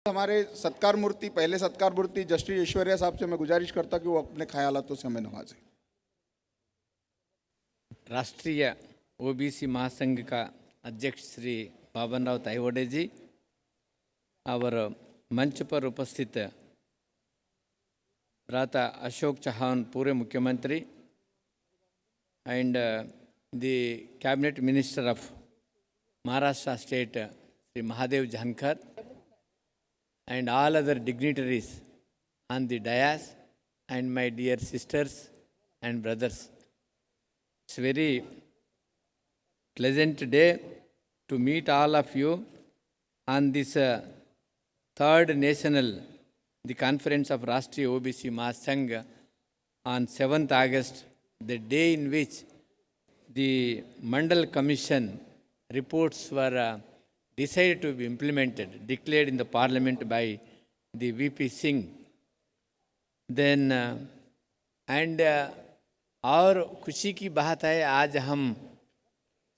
हमारे सत्कार मूर्ति पहले सत्कार मूर्ति जस्टिस ऐश्वर्या साहब से मैं गुजारिश करता कि वो अपने ख्यालातों से हमें नवाजें। राष्ट्रीय ओबीसी महासंघ का अध्यक्ष श्री बाबन राव ताइवडे जी और मंच पर उपस्थित भ्राता अशोक चौहान पूर्व मुख्यमंत्री and the cabinet minister of Maharashtra state Shri Mahadev Jankar and all other dignitaries on the dais and my dear sisters and brothers. It's very pleasant day to meet all of you on this third national, the conference of Rashtriya OBC Mahasangh on 7th August, the day in which the Mandal Commission reports were decided to be implemented, declared in the parliament by the VP Singh. Then, और खुशी की बात है आज हम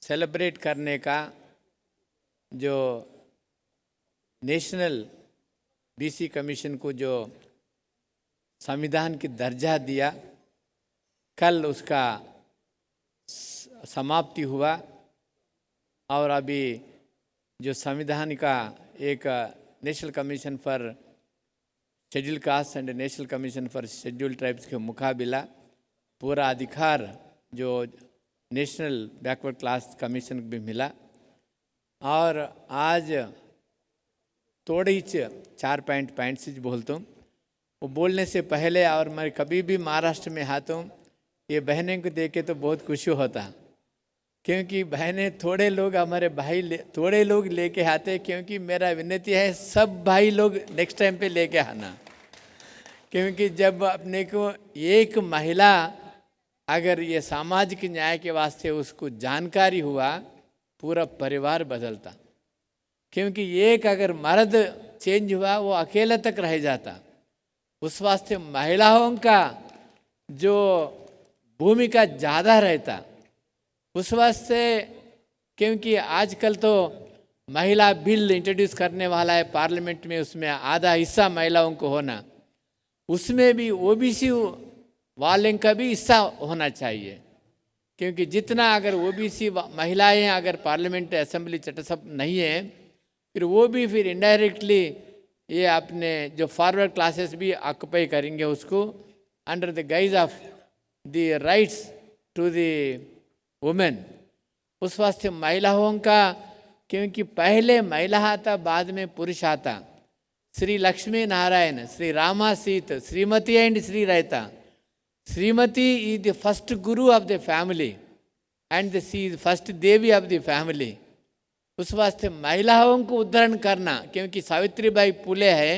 celebrate करने का जो नेशनल बीसी कमीशन को जो संविधान की दर्जा दिया, कल उसका समाप्ति हुआ और अभी जो संविधान का एक national commission for schedule caste and national commission for schedule tribes के मुकाबला पूरा अधिकार जो नेशनल बैकवर्ड क्लास कमीशन को भी मिला। और आज थोड़े ही 4 पॉइंट से बोलता हूँ, वो बोलने से पहले और मैं कभी भी महाराष्ट्र में आता हूँ, ये बहनें को देख के तो बहुत खुशी होता, क्योंकि बहनें थोड़े लोग हमारे भाई थोड़े लोग लेके आते, क्योंकि मेरा विनती है सब भाई लोग नेक्स्ट टाइम पे लेके आना, क्योंकि जब अपने को एक महिला अगर ये सामाजिक न्याय के वास्ते उसको जानकारी हुआ, पूरा परिवार बदलता। क्योंकि एक अगर मर्द चेंज हुआ वो अकेला तक रह जाता, उस वास्ते महिलाओं का जो भूमिका ज़्यादा रहता उस वास्ते। क्योंकि आजकल तो महिला बिल इंट्रोड्यूस करने वाला है पार्लियामेंट में, उसमें आधा हिस्सा महिलाओं को होना, उसमें भी ओबीसी वाले का भी हिस्सा होना चाहिए। क्योंकि जितना अगर ओबीसी महिलाएं अगर पार्लियामेंट असेंबली चटसभा नहीं है, फिर वो भी फिर इनडायरेक्टली ये अपने जो फॉरवर्ड क्लासेस भी ऑक्युपाई करेंगे उसको under the guise of the rights to the women. उस वास्ते महिलाओं का, क्योंकि पहले महिला आता बाद में पुरुष आता। श्री लक्ष्मी नारायण, श्री रामा सीत, श्रीमती एंड श्री रहता। Shrimati is the first guru of the family and she is first devi of the family. उस वास्ते महिलाओं को उद्धरण करना, क्योंकि सावित्रीबाई फुले है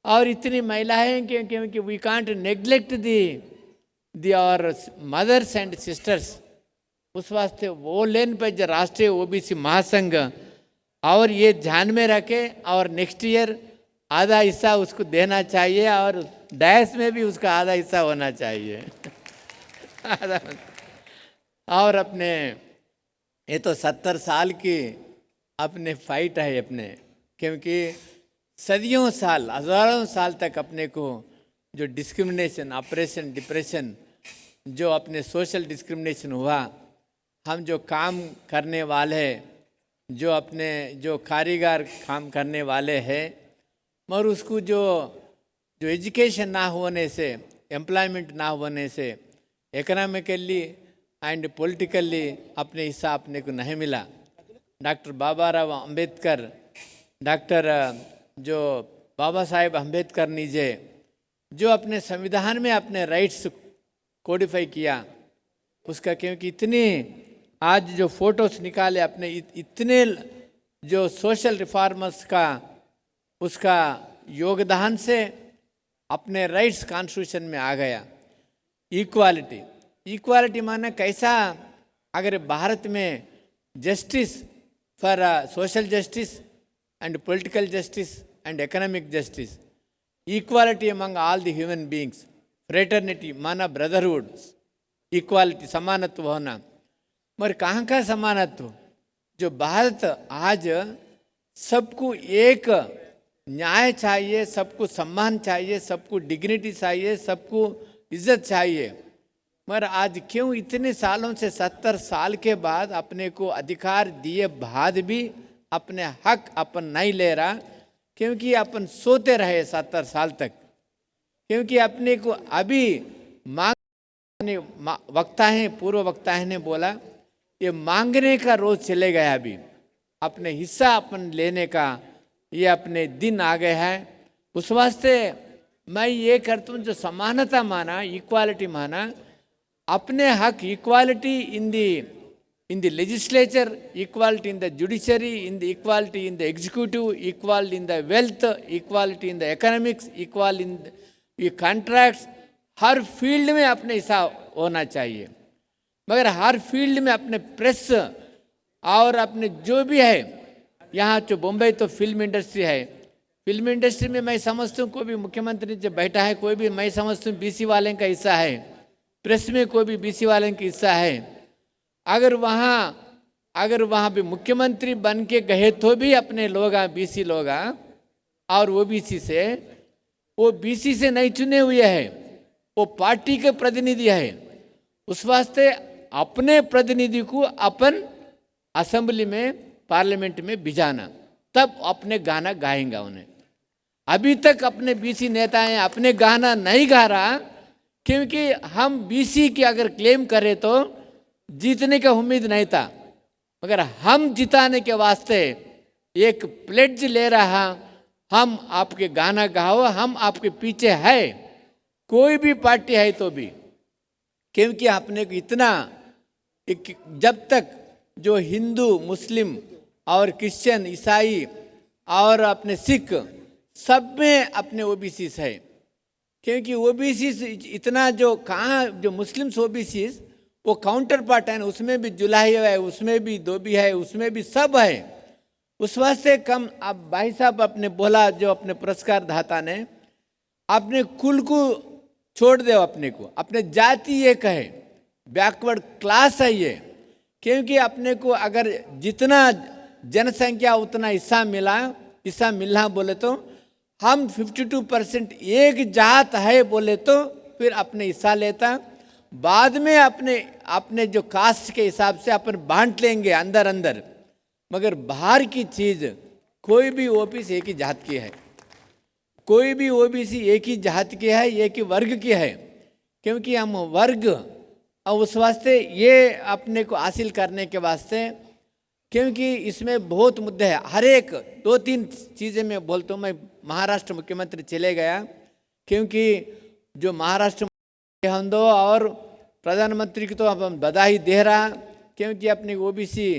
और इतनी महिलाएं क्योंकि वी कांट नेग्लेक्ट दी और मदर्स एंड सिस्टर्स। उस वास्ते वो लेन पे जो राष्ट्रीय ओबीसी महासंघ और ये ध्यान में रखे और नेक्स्ट ईयर आधा हिस्सा उसको देना चाहिए और डैश में भी उसका आधा हिस्सा होना चाहिए। और अपने ये तो 70 साल की अपने फाइट है अपने, क्योंकि सदियों साल हजारों साल तक अपने को जो डिस्क्रिमिनेशन, ऑपरेशन, डिप्रेशन, जो अपने सोशल डिस्क्रिमिनेशन हुआ, हम जो काम करने वाले, जो अपने जो कारीगर काम करने वाले हैं, मगर उसको जो एजुकेशन ना होने से, एम्प्लॉयमेंट ना होने से, इकोनॉमिकली एंड पॉलिटिकली अपने हिस्सा अपने को नहीं मिला। डॉक्टर बाबा राव अम्बेडकर, डॉक्टर जो बाबा साहेब अम्बेडकर ने जो अपने संविधान में अपने राइट्स कोडिफाई किया, उसका क्योंकि इतनी आज जो फोटोस निकाले अपने इतने जो सोशल रिफॉर्मर्स का उसका योगदान से अपने राइट्स कॉन्स्टिट्यूशन में आ गया। इक्वालिटी माना कैसा, अगर भारत में justice for social justice and political justice and economic justice, equality among all the human beings, fraternity माना ब्रदरहुड, इक्वालिटी समानत्व होना। मगर कहाँ का समानत्व? जो भारत आज सबको एक न्याय चाहिए, सबको सम्मान चाहिए, सबको डिग्निटी चाहिए, सबको इज्जत चाहिए। मगर आज क्यों इतने सालों से 70 साल के बाद अपने को अधिकार दिए बाद भी अपने हक अपन नहीं ले रहा? क्योंकि अपन सोते रहे 70 साल तक। क्योंकि अपने को अभी वक्ता है, पूर्व वक्ता है ने बोला ये मांगने का रोज चले गया। अभी अपने हिस्सा अपन लेने का ये अपने दिन आ गए हैं। उस वास्ते मैं ये करता हूँ, जो समानता माना, इक्वालिटी माना, अपने हक, equality in the legislature, equality in the judiciary, equality in the executive, equality in the wealth, equality in the economics, equal in contracts, her field में अपने हिस्सा होना चाहिए। मगर हर फील्ड में अपने प्रेस और अपने जो भी है, यहाँ जो बम्बई तो फिल्म इंडस्ट्री है, फिल्म इंडस्ट्री में मैं समझता हूँ कोई भी मुख्यमंत्री जब बैठा है, कोई भी मैं समझता हूँ बीसी वाले का हिस्सा है, प्रेस में कोई भी बीसी वाले का हिस्सा है। अगर वहाँ भी मुख्यमंत्री बन के गए तो भी अपने लोग बीसी लोग और ओबीसी से, वो बीसी से नहीं चुने हुए हैं, वो पार्टी के प्रतिनिधि है। उस वास्ते अपने प्रतिनिधि को अपन असेंबली में, पार्लियामेंट में भिजाना, तब अपने गाना गाएंगा उन्हें। अभी तक अपने बीसी नेता हैं, अपने गाना नहीं गा रहा, क्योंकि हम बीसी की अगर क्लेम करें तो जीतने का उम्मीद नहीं था। मगर हम जिताने के वास्ते एक प्लेज ले रहा, हम आपके गाना गाओ, हम आपके पीछे है, कोई भी पार्टी है तो भी। क्योंकि आपने को इतना, जब तक जो हिंदू, मुस्लिम और क्रिश्चियन, ईसाई और अपने सिख, सब में अपने ओबीसी है। क्योंकि ओबीसी इतना जो कहाँ, जो मुस्लिम्स ओबीसी वो काउंटर पार्ट है, उसमें भी जुलाई है, उसमें भी धोबी है, उसमें भी सब है। उस वास्ते कम, अब भाई साहब अपने बोला, जो अपने पुरस्कार दाता ने, अपने कुल को छोड़ दो, अपने को अपने जाति ये कहे, बैकवर्ड क्लास है ये। क्योंकि अपने को अगर जितना जनसंख्या उतना हिस्सा मिला बोले तो हम 52% एक जात है बोले तो फिर अपने हिस्सा लेता। बाद में अपने जो कास्ट के हिसाब से अपन बांट लेंगे अंदर। मगर बाहर की चीज, कोई भी ओबीसी एक ही जात की है, कोई भी ओबीसी एक ही जात की है, एक ही वर्ग की है। क्योंकि हम वर्ग, और उस वास्ते ये अपने को हासिल करने के वास्ते, क्योंकि इसमें बहुत मुद्दे हैं। हर एक 2-3 चीज़ें मैं बोलता हूँ। मैं महाराष्ट्र मुख्यमंत्री चले गया, क्योंकि जो महाराष्ट्र हम दो और प्रधानमंत्री की तो हम बधाई दे रहा, क्योंकि अपनी ओबीसी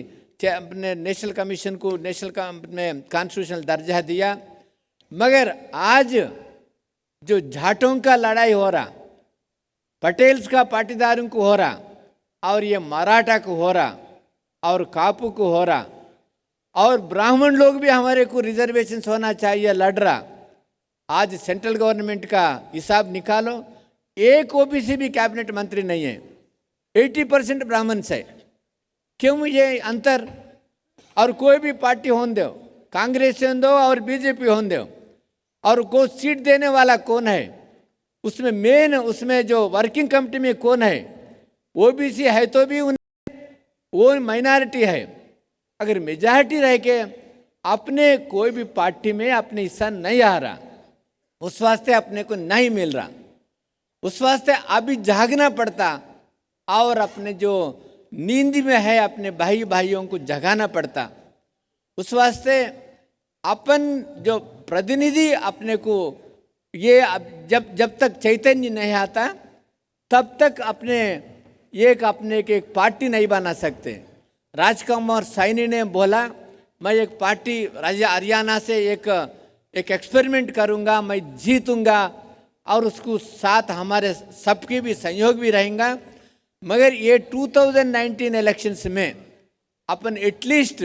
अपने नेशनल कमीशन को नेशनल कॉन्स्टिट्यूशनल दर्जा दिया। मगर आज जो जाटों का लड़ाई हो रहा, पटेल्स का पाटीदारों को हो रहा, और ये मराठा को हो रहा, और कापू को हो रहा, और ब्राह्मण लोग भी हमारे को रिजर्वेशन होना चाहिए लड़ रहा। आज सेंट्रल गवर्नमेंट का हिसाब निकालो, एक ओबीसी भी कैबिनेट मंत्री नहीं है, 80% ब्राह्मण है। क्यों ये अंतर? और कोई भी पार्टी होने दो, कांग्रेस होने दो और बीजेपी होने दो, और को सीट देने वाला कौन है उसमें, मेन उसमें जो वर्किंग कमेटी में कौन है? ओबीसी है तो भी वो माइनॉरिटी है। अगर मेजॉरिटी रह के अपने कोई भी पार्टी में अपने हिस्सा नहीं आ रहा, उस वास्ते अपने को नहीं मिल रहा, उस वास्ते अभी जागना पड़ता, और अपने जो नींद में है अपने भाइयों को जगाना पड़ता। उस वास्ते अपन जो प्रतिनिधि अपने को ये जब तक चैतन्य नहीं आता, तब तक अपने एक पार्टी नहीं बना सकते। राजकुमार सैनी ने बोला, मैं एक पार्टी हरियाणा से एक एक्सपेरिमेंट करूंगा, मैं जीतूंगा, और उसको साथ हमारे सबके भी सहयोग भी रहेगा। मगर ये 2019 इलेक्शंस में अपन एटलीस्ट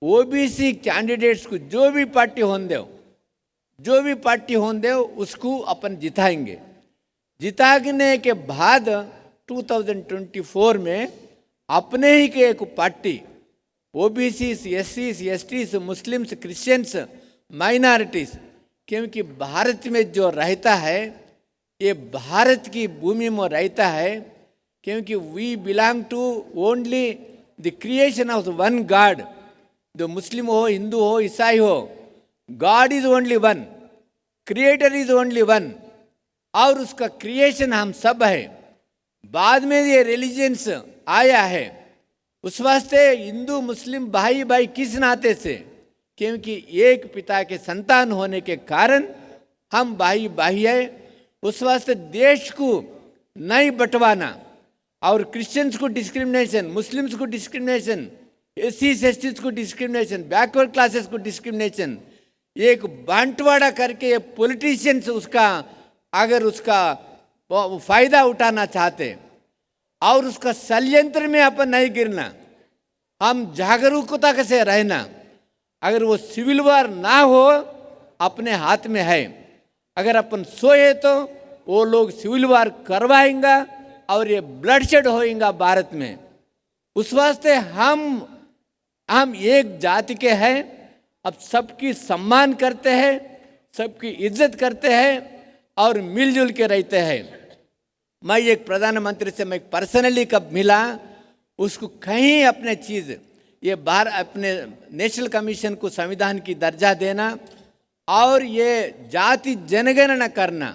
ओबीसी कैंडिडेट्स को, जो भी पार्टी होने दो उसको अपन जिताएंगे। जिताने के बाद 2024 में अपने ही के एक party, OBC, SC, ST, Muslims, Christians, minorities क्योंकि भारत में जो रहता है ये भारत की भूमि में रहता है, क्योंकि we belong to only the creation of one God. जो मुस्लिम हो, हिंदू हो, ईसाई हो, God is only one, creator is only one, और उसका क्रिएशन हम सब है। बाद में ये रिलीजियंस आया है, उस वास्ते हिंदू मुस्लिम भाई भाई किस नाते से, क्योंकि एक पिता के संतान होने के कारण हम भाई भाई है। उस वास्ते देश को नहीं बंटवाना, और क्रिश्चियंस को डिस्क्रिमिनेशन, मुस्लिम्स को डिस्क्रिमिनेशन, एससी एसटीज को डिस्क्रिमिनेशन, बैकवर्ड क्लासेस को डिस्क्रिमिनेशन, एक बांटवाड़ा करके ये पॉलिटिशियंस उसका अगर उसका फायदा उठाना चाहते और उसका षड्यंत्र में अपन नहीं गिरना, हम जागरूकता से रहना। अगर वो सिविल वार ना हो अपने हाथ में है, अगर अपन सोए तो वो लोग सिविल वार करवाएंगा और ये ब्लडशेड होएगा भारत में। उस वास्ते हम एक जाति के हैं, अब सबकी सम्मान करते हैं, सबकी इज्जत करते हैं और मिलजुल के रहते हैं। मैं एक प्रधानमंत्री से मैं पर्सनली कब मिला, उसको कहीं अपने चीज़ ये बाहर अपने नेशनल कमीशन को संविधान की दर्जा देना और ये जाति जनगणना करना,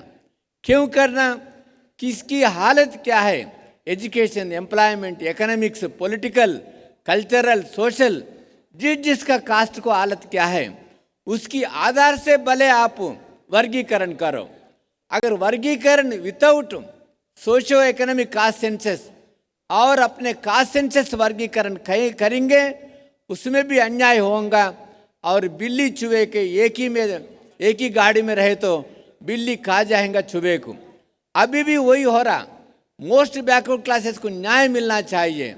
क्यों करना, किसकी हालत क्या है, education, employment, economics, political, cultural, social, जिसका कास्ट को हालत क्या है, उसकी आधार से भले आप वर्गीकरण करो। अगर वर्गीकरण without socio economic caste census और अपने कास्ट सेंसस वर्गीकरण करेंगे, उसमें भी अन्याय होगा। और बिल्ली चूहे के एक ही गाड़ी में रहे तो बिल्ली खा जाएगा चूहे को। अभी भी वही हो रहा, मोस्ट बैकवर्ड क्लासेस को न्याय मिलना चाहिए।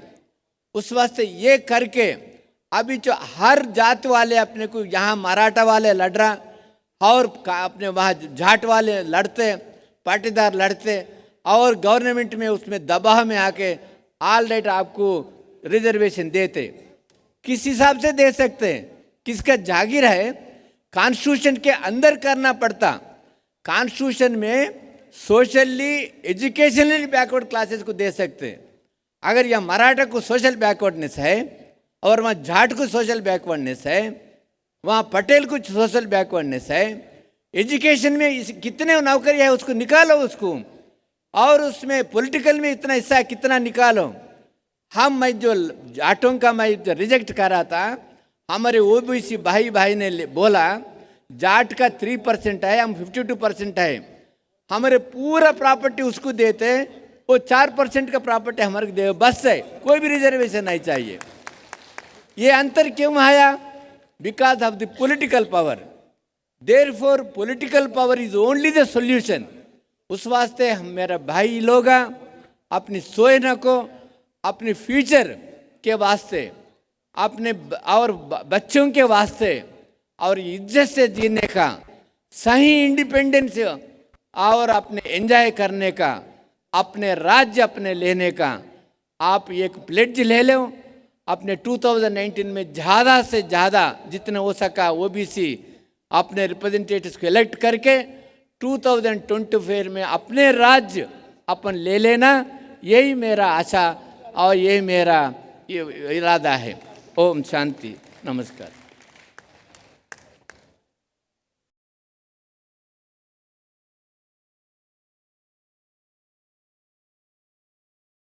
उस वास्ते ये करके अभी जो हर जात वाले अपने को, यहाँ मराठा वाले लड़ रहा और अपने वहाँ जाट वाले लड़ते, पाटीदार लड़ते, और गवर्नमेंट में उसमें दबाव में आके ऑल राइट आपको रिजर्वेशन देते। किस हिसाब से दे सकते हैं, किसका जागीर है, कॉन्स्टिट्यूशन के अंदर करना पड़ता। कॉन्स्टिट्यूशन में सोशली एजुकेशनली बैकवर्ड क्लासेस को दे सकते हैं। अगर यह मराठा को सोशल बैकवर्डनेस है और वहाँ जाट को सोशल बैकवर्डनेस है, वहाँ पटेल को सोशल बैकवर्डनेस है, एजुकेशन में कितने नौकरी है उसको निकालो उसको, और उसमें पॉलिटिकल में इतना हिस्सा है कितना निकालो। मैं जो जाटों का मैं जो रिजेक्ट कर रहा था, हमारे ओबीसी भाई भाई ने बोला जाट का 3% है, हम 52% है, हमारे पूरा प्रॉपर्टी उसको देते, वो 4% का प्रॉपर्टी हमारे दे, बस है, कोई भी रिजर्वेशन नहीं चाहिए। ये अंतर क्यों आया? Because of the political power. Therefore political power is only the solution. उस वास्ते हम मेरा भाई लोग अपनी सोचना को, अपने फ्यूचर के वास्ते, अपने और बच्चों के वास्ते और इज्जत से जीने का, सही इंडिपेंडेंस और अपने एंजॉय करने का, अपने राज्य अपने लेने का आप एक प्लेज ले लो। अपने 2019 में ज़्यादा से ज़्यादा जितने हो सका ओबीसी अपने रिप्रेजेंटेटिव्स को इलेक्ट करके 2024 में अपने राज्य अपन ले लेना, यही मेरा आशा और यही मेरा इरादा है। ओम शांति, नमस्कार।